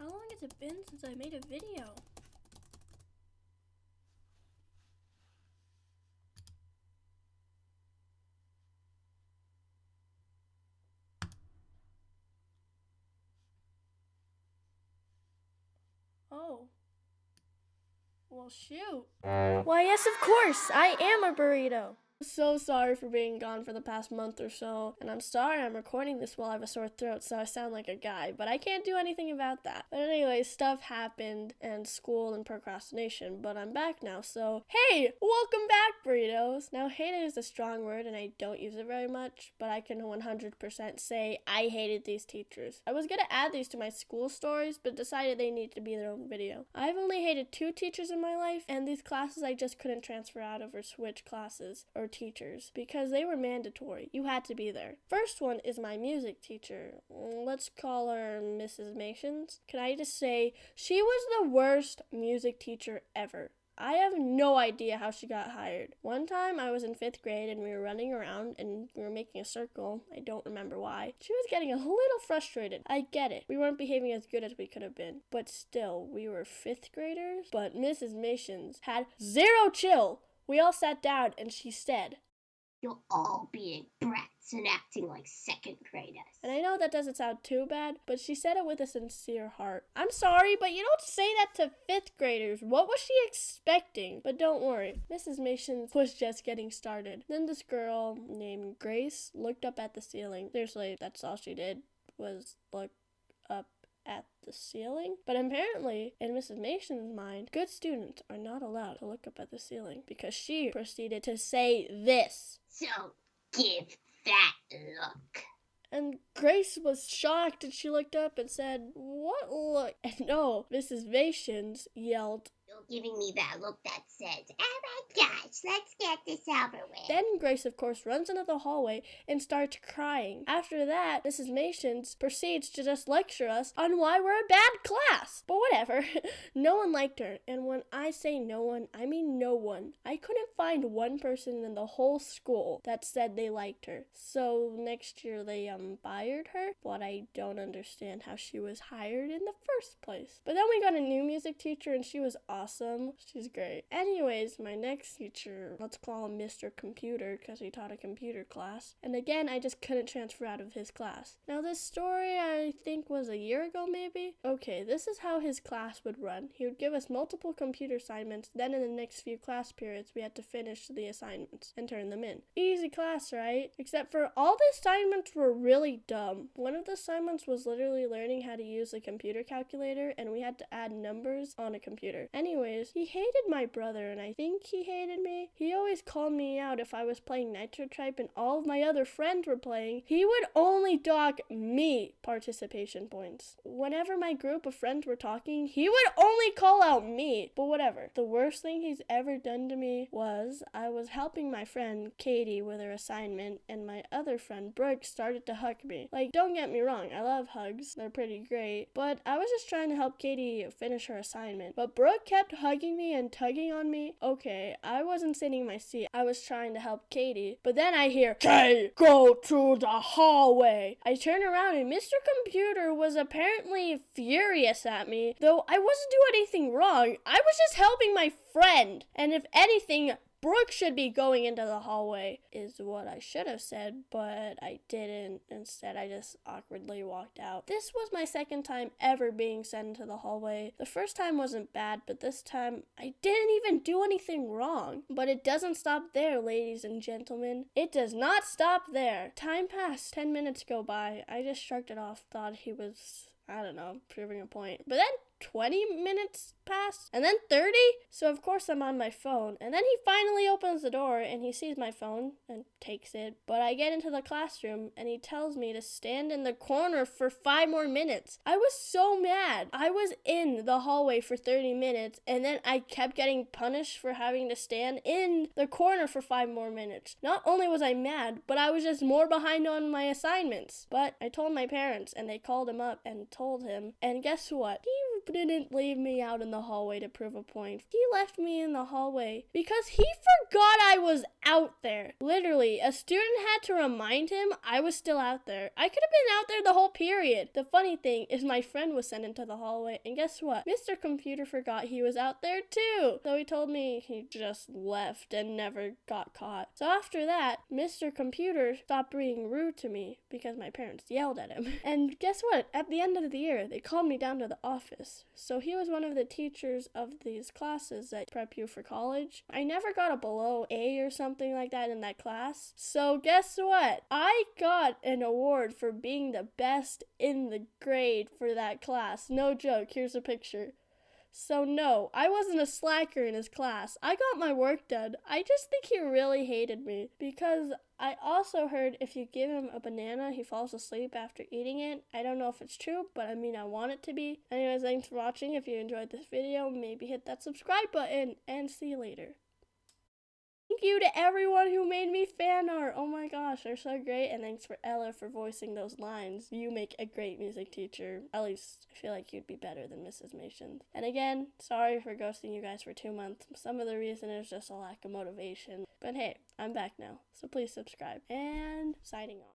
How long has it been since I made a video? Oh. Well, shoot. Why, yes, of course. I am a burrito. So sorry for being gone for the past month or so, and I'm sorry I'm recording this while I have a sore throat, so I sound like a guy, but I can't do anything about that. But anyway, stuff happened, and school and procrastination, but I'm back now, so hey, welcome back, burritos! Now, hated is a strong word, and I don't use it very much, but I can 100% say I hated these teachers. I was gonna add these to my school stories, but decided they need to be their own video. I've only hated 2 teachers in my life, and these classes I just couldn't transfer out of or switch classes or teachers because they were mandatory. You had to be there. First one is my music teacher. Let's call her Mrs. Ellamations. Can I just say she was the worst music teacher ever. I have no idea how she got hired. One time I was in 5th grade and we were running around and we were making a circle. I don't remember why. She was getting a little frustrated. I get it. We weren't behaving as good as we could have been. But still, we were 5th graders. But Mrs. Ellamations had zero chill. We all sat down and she said, "You're all being brats and acting like 2nd graders." And I know that doesn't sound too bad, but she said it with a sincere heart. I'm sorry, but you don't say that to 5th graders. What was she expecting? But don't worry, Mrs. Ellamations was just getting started. Then this girl named Grace looked up at the ceiling. Seriously, that's all she did was look up at the ceiling. But apparently, in Mrs. Ellamations' mind, good students are not allowed to look up at the ceiling because she proceeded to say this. "So give that look." And Grace was shocked and she looked up and said, "What look?" And no, Mrs. Ellamations yelled, "You're giving me that look that says, 'Oh my gosh, let's get this over with.'" Then Grace, of course, runs into the hallway and starts crying. After that, Mrs. Ellamations proceeds to just lecture us on why we're a bad class. But whatever, no one liked her. And when I say no one, I mean no one. I couldn't find one person in the whole school that said they liked her. So next year they fired her, but I don't understand how she was hired in the first place. But then we got a new music teacher and she was awesome. She's great. Anyways, my next teacher, let's call him Mr. Computer because he taught a computer class. And again, I just couldn't transfer out of his class. Now this story I think was a year ago maybe. Okay, this is how his class would run. He would give us multiple computer assignments, then in the next few class periods we had to finish the assignments and turn them in. Easy class, right? Except for all the assignments were really dumb. One of the assignments was literally learning how to use a computer calculator and we had to add numbers on a computer. Anyways, he hated my brother and I think he hated me. He always called me out if I was playing Nitro Tribe and all of my other friends were playing. He would only dock me participation points. Whenever my group of friends were talking, he would only call out me. But whatever. The worst thing he's ever done to me was I was helping my friend Katie with her assignment and my other friend Brooke started to hug me. Like, don't get me wrong, I love hugs. They're pretty great. But I was just trying to help Katie finish her assignment. But Brooke kept hugging me and tugging on me. Okay, I wasn't sitting in my seat. I was trying to help Katie. But then I hear, "Kay, go to the hallway." I turn around and Mr. Computer was apparently furious at me. Though I wasn't doing anything wrong. I was just helping my friend. And if anything, Brooke should be going into the hallway, is what I should have said, but I didn't. Instead, I just awkwardly walked out. This was my second time ever being sent into the hallway. The first time wasn't bad, but this time, I didn't even do anything wrong. But it doesn't stop there, ladies and gentlemen. It does not stop there. Time passed. 10 minutes go by. I just shrugged it off, thought he was, I don't know, proving a point. But then 20 minutes passed, and then 30. So of course I'm on my phone, and then he finally opens the door and he sees my phone and takes it. But I get into the classroom and he tells me to stand in the corner for 5 more minutes. I was so mad. I was in the hallway for 30 minutes and then I kept getting punished for having to stand in the corner for 5 more minutes. Not only was I mad, but I was just more behind on my assignments. But I told my parents and they called him up and told him, and guess what? He didn't leave me out in the hallway to prove a point. He left me in the hallway because he forgot I was out there. Literally, a student had to remind him I was still out there. I could have been out there the whole period. The funny thing is my friend was sent into the hallway, and guess what? Mr. Computer forgot he was out there too. So he told me he just left and never got caught. So after that, Mr. Computer stopped being rude to me because my parents yelled at him. And guess what? At the end of the year, they called me down to the office. So he was one of the teachers of these classes that prep you for college. I never got a below A or something like that in that class. So guess what? I got an award for being the best in the grade for that class. No joke. Here's a picture. So no, I wasn't a slacker in his class. I got my work done. I just think he really hated me because I also heard if you give him a banana, he falls asleep after eating it. I don't know if it's true, but I mean, I want it to be. Anyways, thanks for watching. If you enjoyed this video, maybe hit that subscribe button, and see you later. Thank you to everyone who made me fan art. Oh my gosh, they're so great. And thanks for Ella for voicing those lines. You make a great music teacher. At least I feel like you'd be better than Mrs. Mations. And again, sorry for ghosting you guys for 2 months. Some of the reason is just a lack of motivation. But hey, I'm back now. So please subscribe. And signing off.